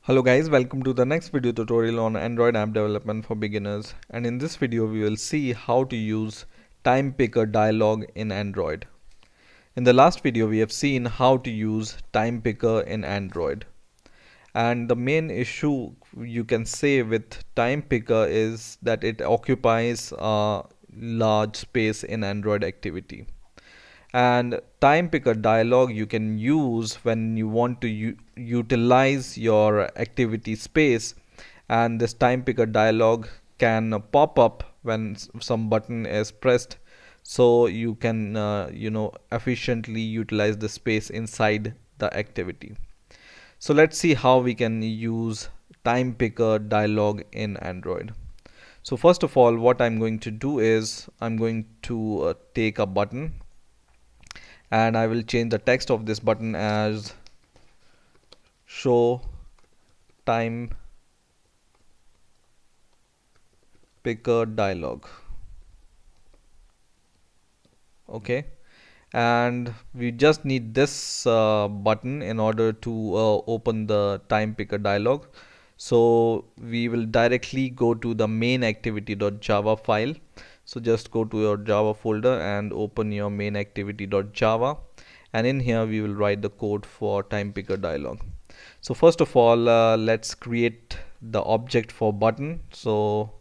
Hello guys, welcome to the next video tutorial on Android app development for beginners, and in this video we will see how to use TimePicker Dialog in Android. In the last video we have seen how to use TimePicker in Android, and the main issue you can say with TimePicker is that it occupies a large space in Android activity. And TimePicker Dialog you can use when you want to utilize your activity space, and this TimePicker Dialog can pop up when some button is pressed, so you can efficiently utilize the space inside the activity. So let's see how we can use TimePicker Dialog in Android. So first of all, what I'm going to do is I'm going to take a button, and I will change the text of this button as show time picker dialog. Okay, and we just need this button in order to open the time picker dialog. So we will directly go to the main activity.java file. So just go to your Java folder and open your main activity.java, and in here we will write the code for TimePicker Dialog. So first of all, let's create the object for button. So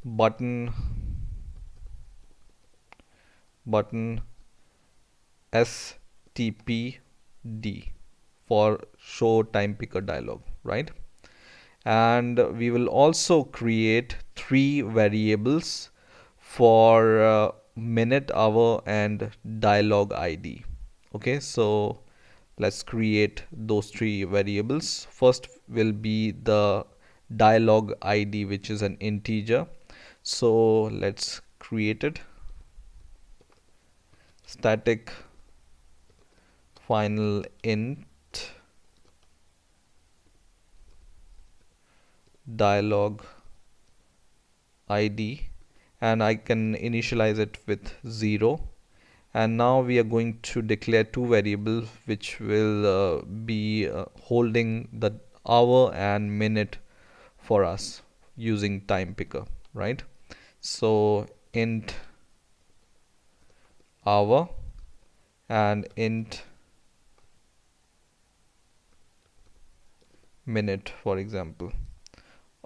button stpd for show TimePicker Dialog, right? And we will also create three variables for minute, hour, and dialog ID. Okay, so let's create those three variables. First will be the dialog ID, which is an integer. So let's create it. Static final int dialog ID, and I can initialize it with 0. And now we are going to declare two variables which will be holding the hour and minute for us using time picker, right? So int hour and int minute, for example.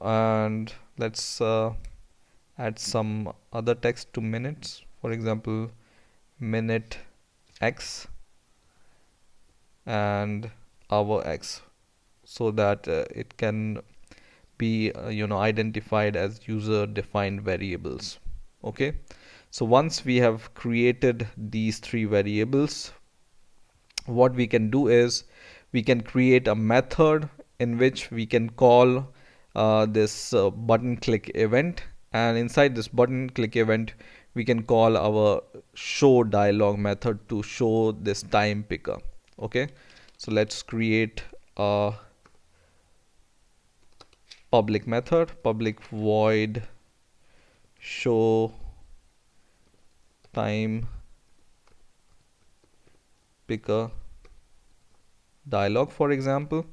And let's add some other text to minutes, for example minute x and hour x, so that it can be identified as user defined variables. Okay, so once we have created these three variables, what we can do is we can create a method in which we can call this button click event, and inside this button click event we can call our show dialog method to show this time picker. Okay, so let's create a public method, public void show time picker dialog, for example.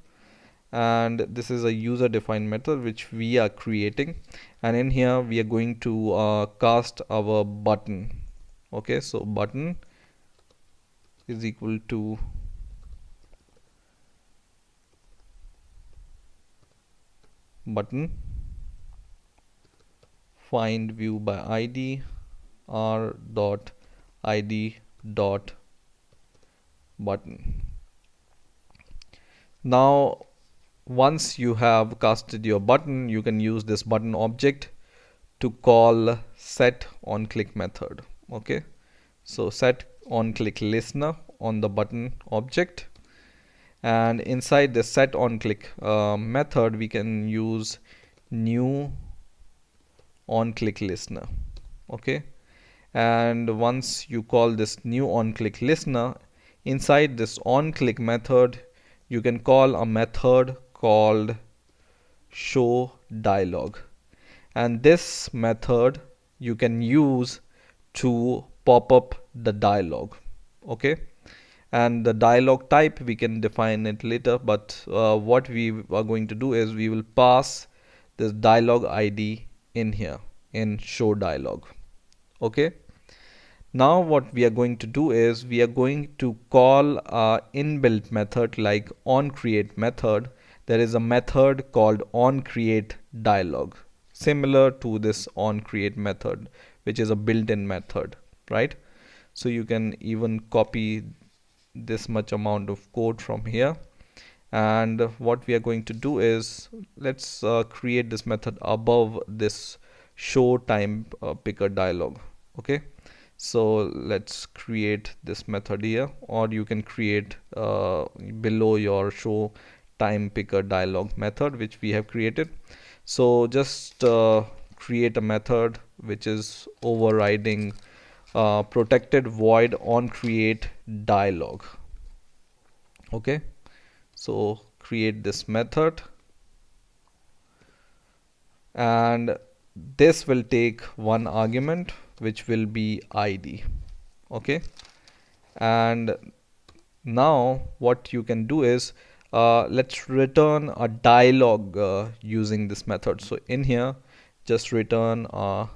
And this is a user defined method which we are creating, and in here we are going to cast our button. Okay, so button is equal to button find view by id r dot id dot button. Now once you have casted your button, you can use this button object to call set on click method. Okay, so set on click listener on the button object, and inside the set on click method we can use new on click listener. Okay, and once you call this new on click listener, inside this on click method you can call a method called show dialog, and this method you can use to pop up the dialog. Okay, And the dialog type, we can define it later, but what we are going to do is we will pass this dialog ID in here in show dialog. Okay, now what we are going to do is we are going to call a inbuilt method like onCreate method. There is a method called onCreateDialog, similar to this onCreate method, which is a built-in method, right? So you can even copy this much amount of code from here. And what we are going to do is let's create this method above this ShowTimePickerDialog. Okay, so let's create this method here, or you can create below your ShowTimePickerDialog method which we have created. So just create a method which is overriding protected void onCreateDialog. Okay, so create this method, and this will take one argument which will be ID. Okay, and now what you can do is let's return a dialog using this method. So in here just return a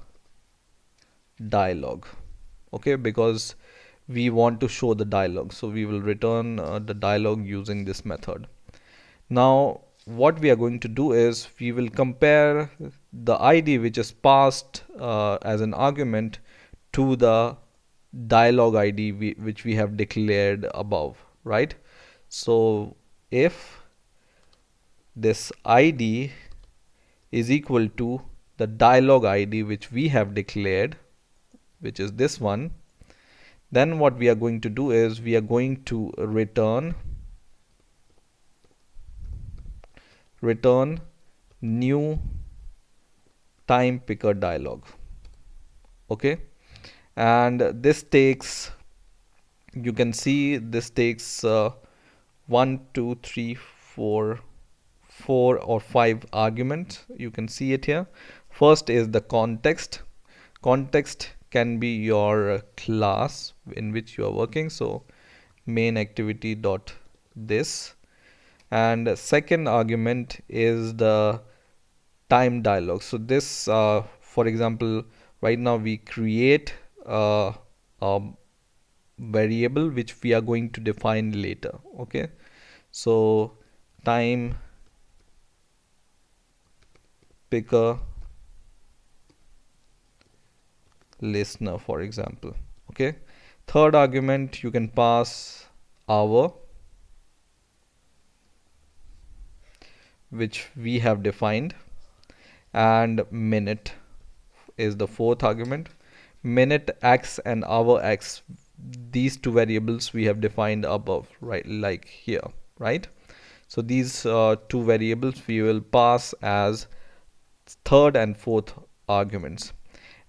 dialog. Okay, because we want to show the dialog, so we will return the dialog using this method. Now what we are going to do is we will compare the ID which is passed as an argument to the dialog ID which we have declared above, right? So if this ID is equal to the dialog ID which we have declared, which is this one, then what we are going to do is we are going to return new TimePickerDialog. Okay, and this takes, you can see this takes 1 2 3 4 or 5 arguments. You can see it here. First is the context. Context can be your class in which you are working, so main activity dot this, and second argument is the time dialog. So this for example, right now we create a variable which we are going to define later. Okay, so time picker listener, for example. Okay, third argument you can pass hour, which we have defined, and minute is the fourth argument. Minute x and hour x, these two variables we have defined above, right, like here, right? So these two variables we will pass as third and fourth arguments.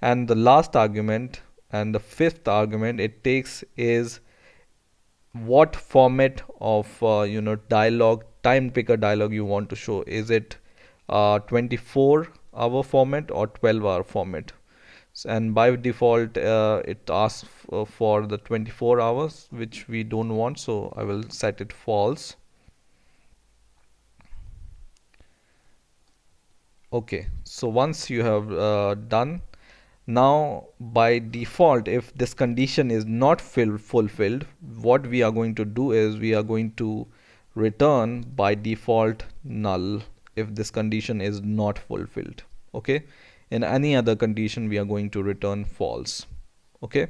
And the last argument and the fifth argument it takes is what format of TimePickerDialog you want to show. Is it 24-hour format or 12-hour format? And by default it asks for the 24 hours, which we don't want, so I will set it false. Okay, so once you have done, now by default if this condition is not fulfilled, what we are going to do is we are going to return by default null if this condition is not fulfilled. Okay, in any other condition we are going to return false. Okay,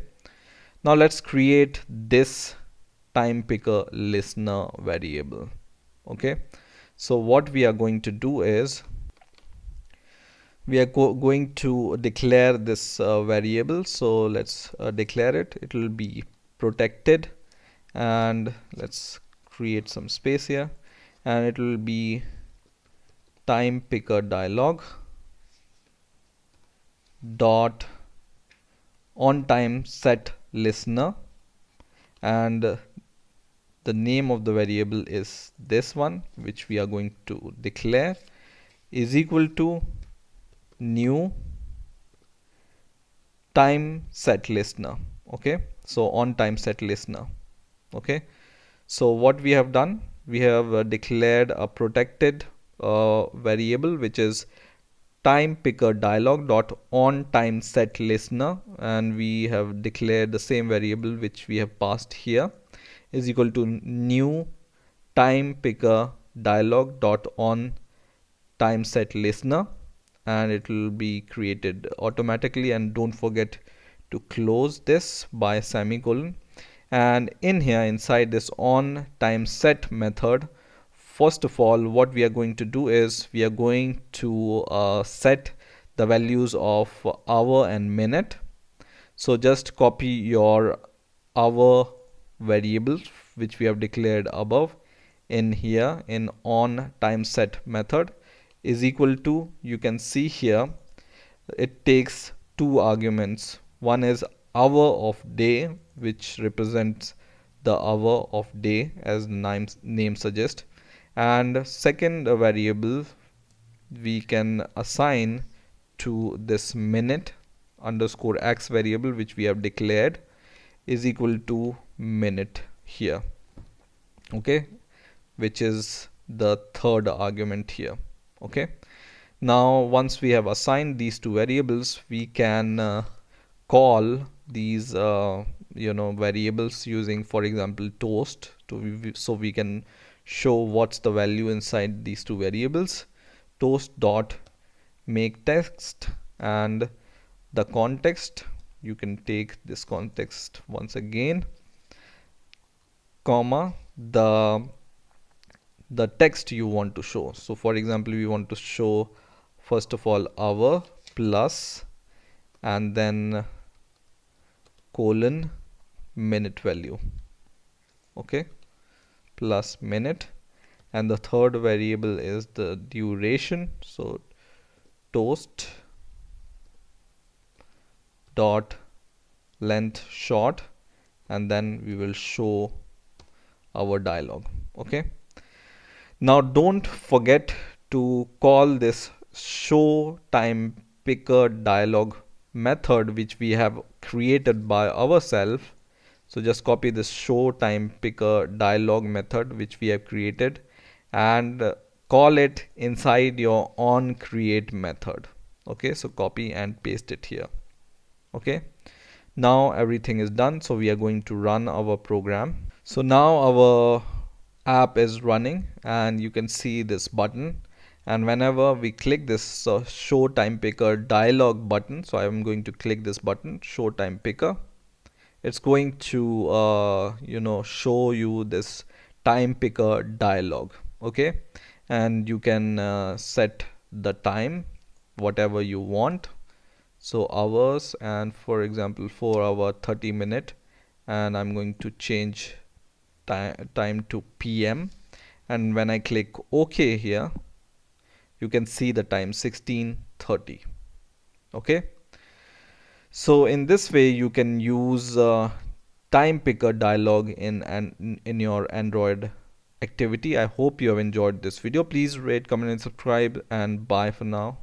now let's create this TimePickerListener variable. Okay, so what we are going to do is we are going to declare this variable. So let's declare it. It will be protected, and let's create some space here, and it will be TimePickerDialog dot OnTimeSetListener, and the name of the variable is this one, which we are going to declare, is equal to new TimeSetListener. Okay, so OnTimeSetListener. Okay, So what we have done, we have declared a protected variable which is TimePickerDialog dot OnTimeSetListener, and we have declared the same variable which we have passed here is equal to new TimePickerDialog dot OnTimeSetListener, and it will be created automatically. And don't forget to close this by semicolon. And in here, inside this OnTimeSet method, first of all, what we are going to do is we are going to set the values of hour and minute. So just copy your hour variable which we have declared above in here in OnTimeSet method is equal to, you can see here, it takes two arguments. One is hour of day, which represents the hour of day as name suggests, and second variable we can assign to this minute underscore x variable which we have declared is equal to minute here, okay, which is the third argument here. Okay, now once we have assigned these two variables, we can call these variables using, for example, toast so we can show what's the value inside these two variables. Toast dot make text, and the context, you can take this context once again, comma, the text you want to show. So for example, we want to show first of all hour plus and then colon minute value, okay, plus minute, and the third variable is the duration. So toast dot length short, and then we will show our dialog. Okay, now don't forget to call this ShowTimePickerDialog method which we have created by ourselves. So just copy this ShowTimePickerDialog method which we have created and call it inside your onCreate method. Okay, so copy and paste it here. Okay, now everything is done, so we are going to run our program. So now our app is running and you can see this button, and whenever we click this ShowTimePickerDialog button, so I am going to click this button, ShowTimePicker, it's going to show you this TimePickerDialog. Okay, and you can set the time whatever you want, so hours, and for example 4 hour 30 minute, and I'm going to change time to PM, and when I click OK here, you can see the time 16:30. Okay, so in this way you can use TimePickerDialog in your Android activity. I hope you have enjoyed this video. Please rate, comment and subscribe, and bye for now.